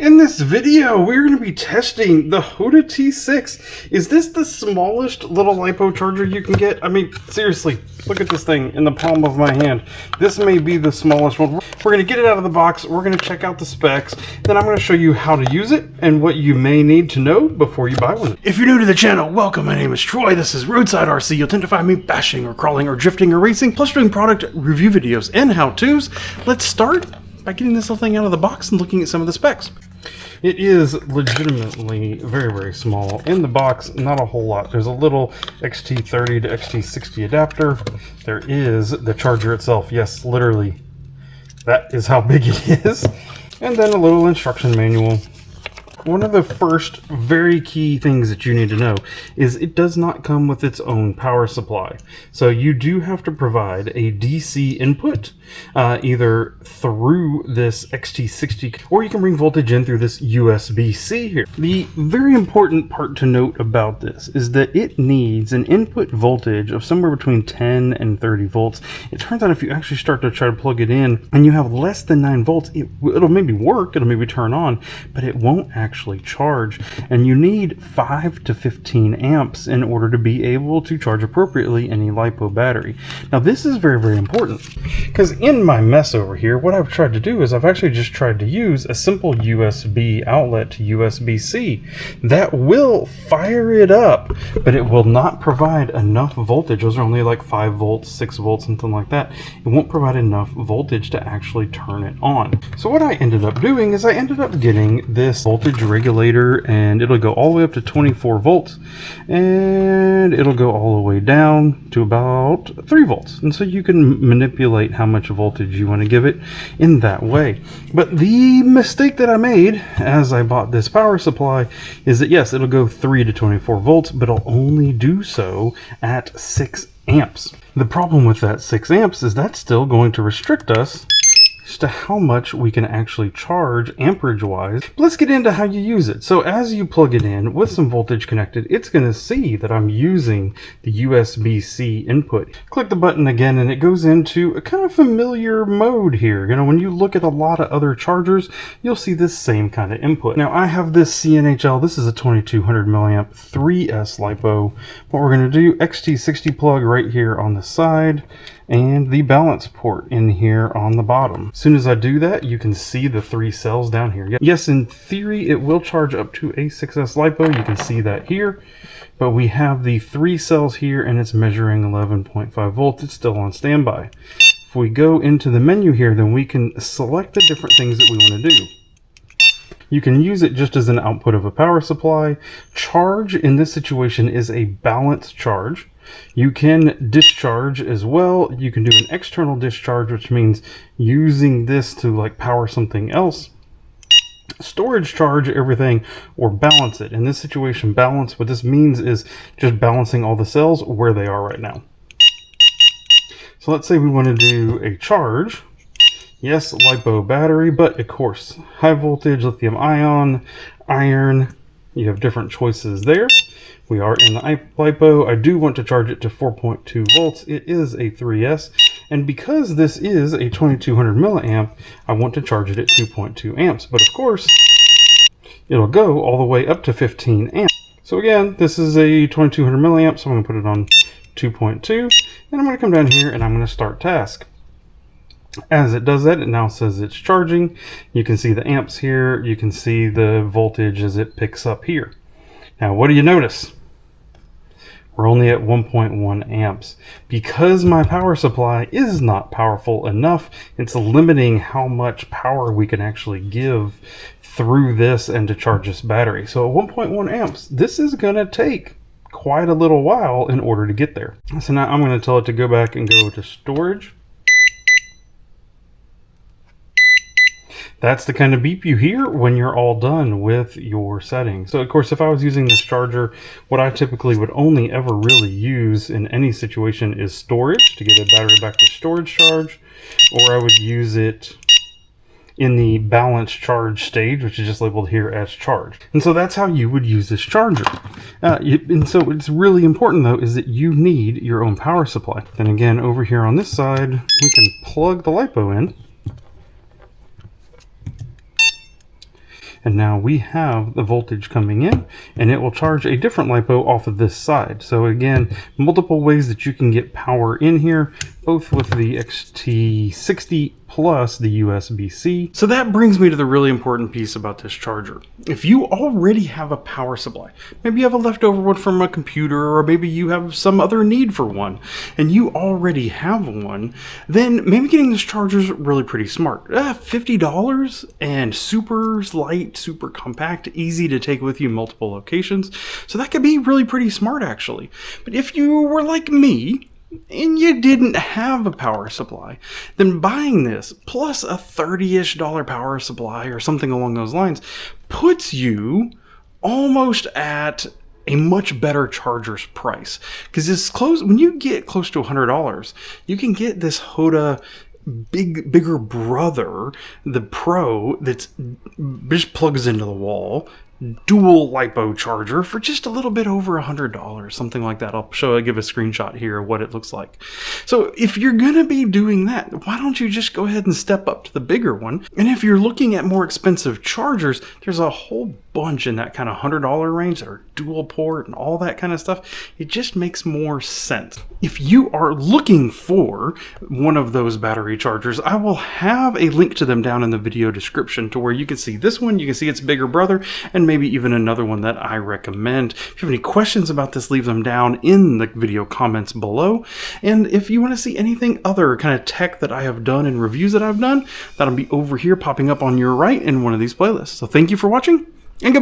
In this video, we're going to be testing the Hota T6. Is this the smallest little LiPo charger you can get? I mean, seriously, look at this thing in the palm of my hand. This may be the smallest one. We're going to get it out of the box. We're going to check out the specs. Then I'm going to show you how to use it and what you may need to know before you buy one. If you're new to the channel, welcome. My name is Troy. This is RoadsideRC. You'll tend to find me bashing or crawling or drifting or racing, plus doing product review videos and how-tos. Let's start by getting this little thing out of the box and looking at some of the specs. It is legitimately very, very small. In the box, not a whole lot. There's a little XT30 to XT60 adapter. There is the charger itself. Yes, literally, that is how big it is. And then a little instruction manual. One of the first very key things that you need to know is it does not come with its own power supply. So you do have to provide a DC input either through this XT60 or you can bring voltage in through this USB-C here. The very important part to note about this is that it needs an input voltage of somewhere between 10 and 30 volts. It turns out if you actually start to try to plug it in and you have less than 9 volts, it'll maybe work, it'll maybe turn on, but it won't actually charge, and you need 5 to 15 amps in order to be able to charge appropriately any LiPo battery. Now this is very, very important because in my mess over here, what I've tried to do is I've actually just tried to use a simple USB outlet to USB-C that will fire it up, but it will not provide enough voltage. Those are only like 5 volts, 6 volts, something like that. It won't provide enough voltage to actually turn it on. So what I ended up doing is I ended up getting this voltage regulator, and it'll go all the way up to 24 volts, and it'll go all the way down to about 3 volts. And so you can manipulate how much voltage you want to give it in that way. But the mistake that I made as I bought this power supply is that yes, it'll go 3 to 24 volts, but it'll only do so at 6 amps. The problem with that 6 amps is that's still going to restrict us to how much we can actually charge amperage wise. Let's get into how you use it. So as you plug it in with some voltage connected, it's going to see that I'm using the USB-C input. Click the button again and it goes into a kind of familiar mode here. You know, when you look at a lot of other chargers, you'll see this same kind of input. Now I have this CNHL, this is a 2200 milliamp 3S LiPo. What we're going to do, XT60 plug right here on the side, and the balance port in here on the bottom. As soon as I do that, you can see the 3 cells down here. Yes, in theory, it will charge up to a 6S LiPo. You can see that here. But we have the 3 cells here, and it's measuring 11.5 volts. It's still on standby. If we go into the menu here, then we can select the different things that we want to do. You can use it just as an output of a power supply. Charge in this situation is a balanced charge. You can discharge as well. You can do an external discharge, which means using this to like power something else. Storage charge everything or balance it. In this situation, balance, what this means is just balancing all the cells where they are right now. So let's say we want to do a charge. Yes, LiPo battery, but of course, high voltage, lithium ion, iron, you have different choices there. We are in the LiPo. I do want to charge it to 4.2 volts. It is a 3S. And because this is a 2200 milliamp, I want to charge it at 2.2 amps. But of course, it'll go all the way up to 15 amps. So again, this is a 2200 milliamp, so I'm going to put it on 2.2. And I'm going to come down here and I'm going to start task. As it does that, it now says it's charging. You can see the amps here. You can see the voltage as it picks up here. Now, what do you notice? We're only at 1.1 amps. Because my power supply is not powerful enough, it's limiting how much power we can actually give through this and to charge this battery. So at 1.1 amps, this is going to take quite a little while in order to get there. So now I'm going to tell it to go back and go to storage. That's the kind of beep you hear when you're all done with your settings. So of course, if I was using this charger, what I typically would only ever really use in any situation is storage to get a battery back to storage charge, or I would use it in the balance charge stage, which is just labeled here as charge. And so that's how you would use this charger. And so it's really important though, is that you need your own power supply. Then again, over here on this side, we can plug the LiPo in. And now we have the voltage coming in, and it will charge a different LiPo off of this side. So again, multiple ways that you can get power in here, both with the XT60 plus the USB-C. So that brings me to the really important piece about this charger. If you already have a power supply, maybe you have a leftover one from a computer, or maybe you have some other need for one, and you already have one, then maybe getting this charger is really pretty smart. $50 and super light, super compact, easy to take with you multiple locations. So that could be really pretty smart actually. But if you were like me, and you didn't have a power supply, then buying this plus a $30-ish power supply or something along those lines puts you almost at a much better charger's price. Because it's close, when you get close to $100, you can get this Hota bigger brother, the Pro, that's just plugs into the wall, dual LiPo charger for just a little bit over $100, something like that. I'll give a screenshot here of what it looks like. So if you're gonna be doing that, why don't you just go ahead and step up to the bigger one? And if you're looking at more expensive chargers, there's a whole bunch in that kind of $100 range that are dual port and all that kind of stuff. It just makes more sense. If you are looking for one of those battery chargers, I will have a link to them down in the video description to where you can see this one, you can see its bigger brother, and maybe even another one that I recommend. If you have any questions about this, leave them down in the video comments below. And if you want to see anything other kind of tech that I have done and reviews that I've done, that'll be over here popping up on your right in one of these playlists. So thank you for watching, and goodbye.